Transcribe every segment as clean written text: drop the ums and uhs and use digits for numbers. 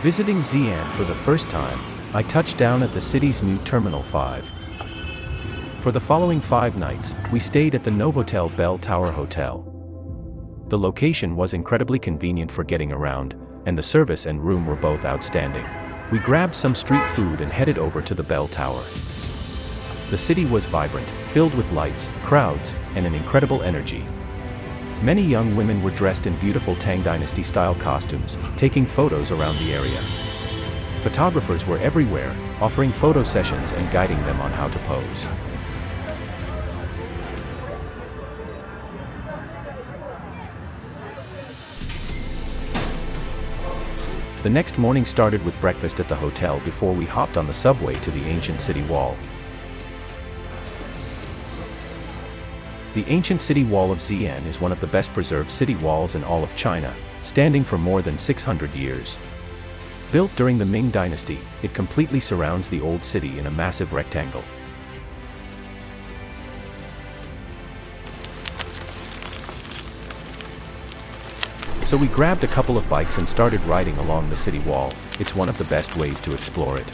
Visiting Xi'an for the first time, I touched down at the city's new Terminal 5. For the following 5 nights, we stayed at the Novotel Bell Tower Hotel. The location was incredibly convenient for getting around, and the service and room were both outstanding. We grabbed some street food and headed over to the Bell Tower. The city was vibrant, filled with lights, crowds, and an incredible energy. Many young women were dressed in beautiful Tang Dynasty style costumes, taking photos around the area. Photographers were everywhere, offering photo sessions and guiding them on how to pose. The next morning started with breakfast at the hotel before we hopped on the subway to the ancient city wall. The ancient city wall of Xi'an is one of the best preserved city walls in all of China, standing for more than 600 years. Built during the Ming Dynasty, it completely surrounds the old city in a massive rectangle. So we grabbed a couple of bikes and started riding along the city wall. It's one of the best ways to explore it.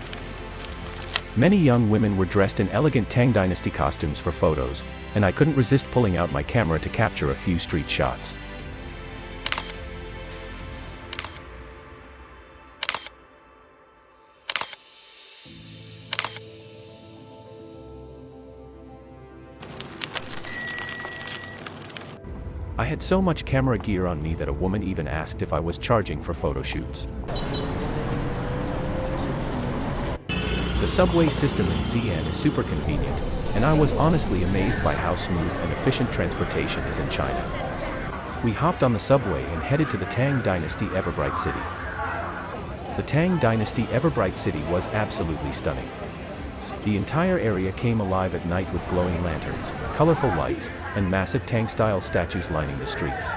Many young women were dressed in elegant Tang Dynasty costumes for photos, and I couldn't resist pulling out my camera to capture a few street shots. I had so much camera gear on me that a woman even asked if I was charging for photo shoots. The subway system in Xi'an is super convenient, and I was honestly amazed by how smooth and efficient transportation is in China. We hopped on the subway and headed to the Tang Dynasty Everbright City. The Tang Dynasty Everbright City was absolutely stunning. The entire area came alive at night with glowing lanterns, colorful lights, and massive Tang-style statues lining the streets.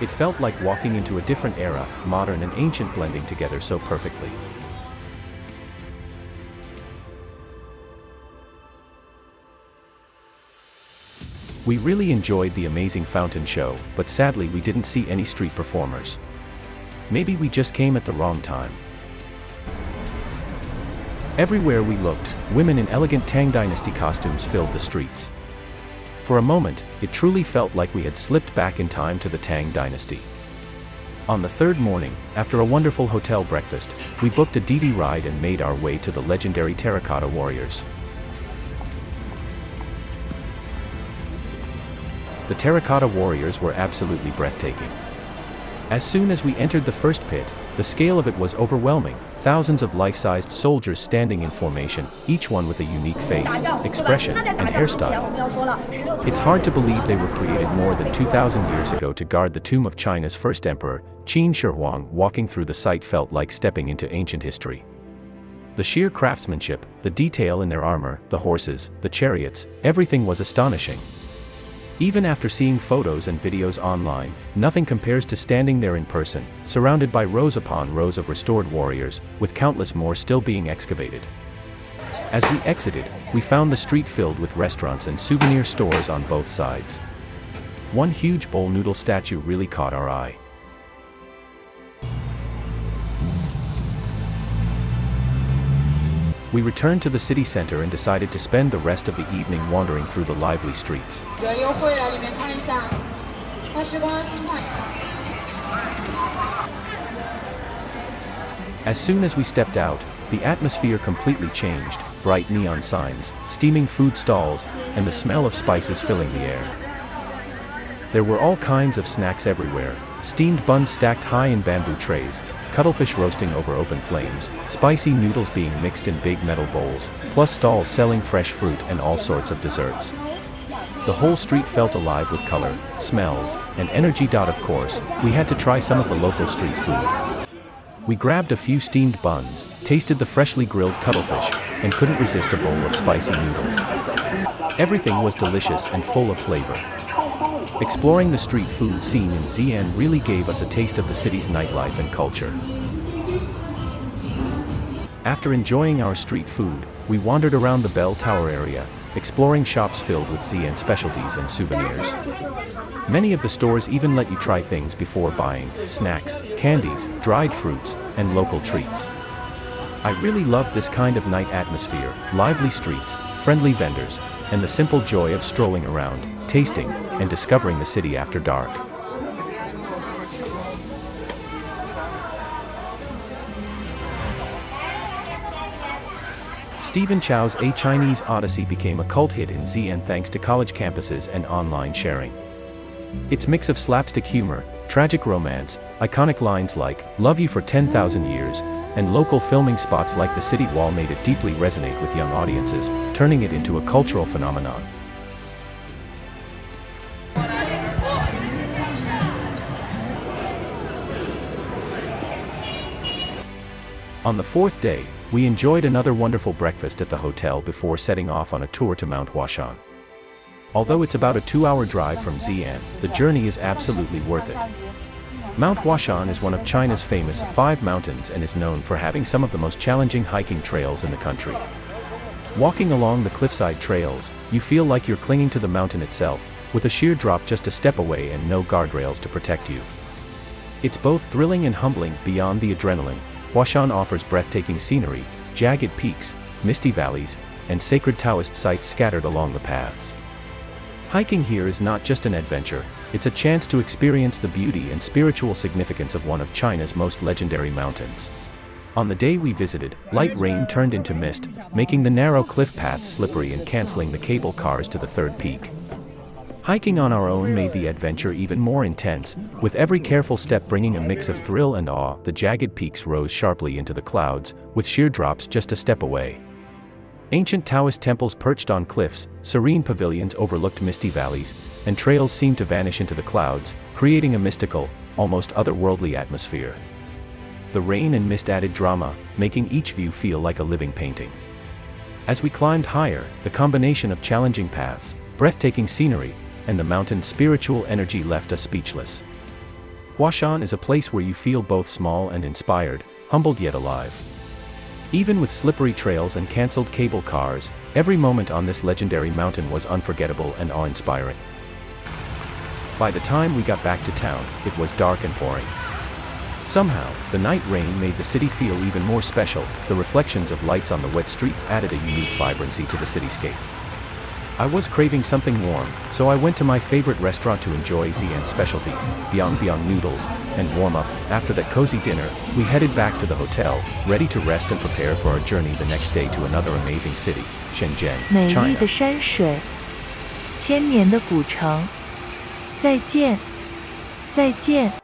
It felt like walking into a different era, modern and ancient blending together so perfectly. We really enjoyed the amazing fountain show, but sadly we didn't see any street performers. Maybe we just came at the wrong time. Everywhere we looked, women in elegant Tang Dynasty costumes filled the streets. For a moment, it truly felt like we had slipped back in time to the Tang Dynasty. On the third morning, after a wonderful hotel breakfast, we booked a DD ride and made our way to the legendary Terracotta Warriors. The Terracotta Warriors were absolutely breathtaking. As soon as we entered the first pit, the scale of it was overwhelming. Thousands of life-sized soldiers standing in formation, each one with a unique face, expression, and hairstyle. It's hard to believe they were created more than 2,000 years ago to guard the tomb of China's first emperor, Qin Shi Huang. Walking through the site felt like stepping into ancient history. The sheer craftsmanship, the detail in their armor, the horses, the chariots, everything was astonishing. Even after seeing photos and videos online, nothing compares to standing there in person, surrounded by rows upon rows of restored warriors, with countless more still being excavated. As we exited, we found the street filled with restaurants and souvenir stores on both sides. One huge bowl noodle statue really caught our eye. We returned to the city center and decided to spend the rest of the evening wandering through the lively streets. As soon as we stepped out, the atmosphere completely changed. Bright neon signs, steaming food stalls, and the smell of spices filling the air. There were all kinds of snacks everywhere, steamed buns stacked high in bamboo trays, cuttlefish roasting over open flames, spicy noodles being mixed in big metal bowls, plus stalls selling fresh fruit and all sorts of desserts. The whole street felt alive with color, smells, and energy. Of course, we had to try some of the local street food. We grabbed a few steamed buns, tasted the freshly grilled cuttlefish, and couldn't resist a bowl of spicy noodles. Everything was delicious and full of flavor. Exploring the street food scene in Xi'an really gave us a taste of the city's nightlife and culture. After enjoying our street food, we wandered around the Bell Tower area, exploring shops filled with Xi'an specialties and souvenirs. Many of the stores even let you try things before buying: snacks, candies, dried fruits, and local treats. I really loved this kind of night atmosphere: lively streets, friendly vendors, and the simple joy of strolling around, tasting, and discovering the city after dark. Stephen Chow's A Chinese Odyssey became a cult hit in Xi'an thanks to college campuses and online sharing. Its mix of slapstick humor, tragic romance, iconic lines like "Love you for 10,000 years," and local filming spots like the city wall made it deeply resonate with young audiences, turning it into a cultural phenomenon. On the fourth day, we enjoyed another wonderful breakfast at the hotel before setting off on a tour to Mount Huashan. Although it's about a 2-hour drive from Xi'an, the journey is absolutely worth it. Mount Huashan is one of China's famous 5 mountains and is known for having some of the most challenging hiking trails in the country. Walking along the cliffside trails, you feel like you're clinging to the mountain itself, with a sheer drop just a step away and no guardrails to protect you. It's both thrilling and humbling. Beyond the adrenaline, Huashan offers breathtaking scenery, jagged peaks, misty valleys, and sacred Taoist sites scattered along the paths. Hiking here is not just an adventure, it's a chance to experience the beauty and spiritual significance of one of China's most legendary mountains. On the day we visited, light rain turned into mist, making the narrow cliff paths slippery and canceling the cable cars to the third peak. Hiking on our own made the adventure even more intense, with every careful step bringing a mix of thrill and awe. The jagged peaks rose sharply into the clouds, with sheer drops just a step away. Ancient Taoist temples perched on cliffs, serene pavilions overlooked misty valleys, and trails seemed to vanish into the clouds, creating a mystical, almost otherworldly atmosphere. The rain and mist added drama, making each view feel like a living painting. As we climbed higher, the combination of challenging paths, breathtaking scenery, and the mountain's spiritual energy left us speechless. Huashan is a place where you feel both small and inspired, humbled yet alive. Even with slippery trails and cancelled cable cars, every moment on this legendary mountain was unforgettable and awe-inspiring. By the time we got back to town, it was dark and pouring. Somehow, the night rain made the city feel even more special. The reflections of lights on the wet streets added a unique vibrancy to the cityscape. I was craving something warm, so I went to my favorite restaurant to enjoy Xi'an's specialty, Biang Biang Noodles, and warm up. After that cozy dinner, we headed back to the hotel, ready to rest and prepare for our journey the next day to another amazing city, Shenzhen, 美丽 China. 的山水，千年的古城，再见，再见。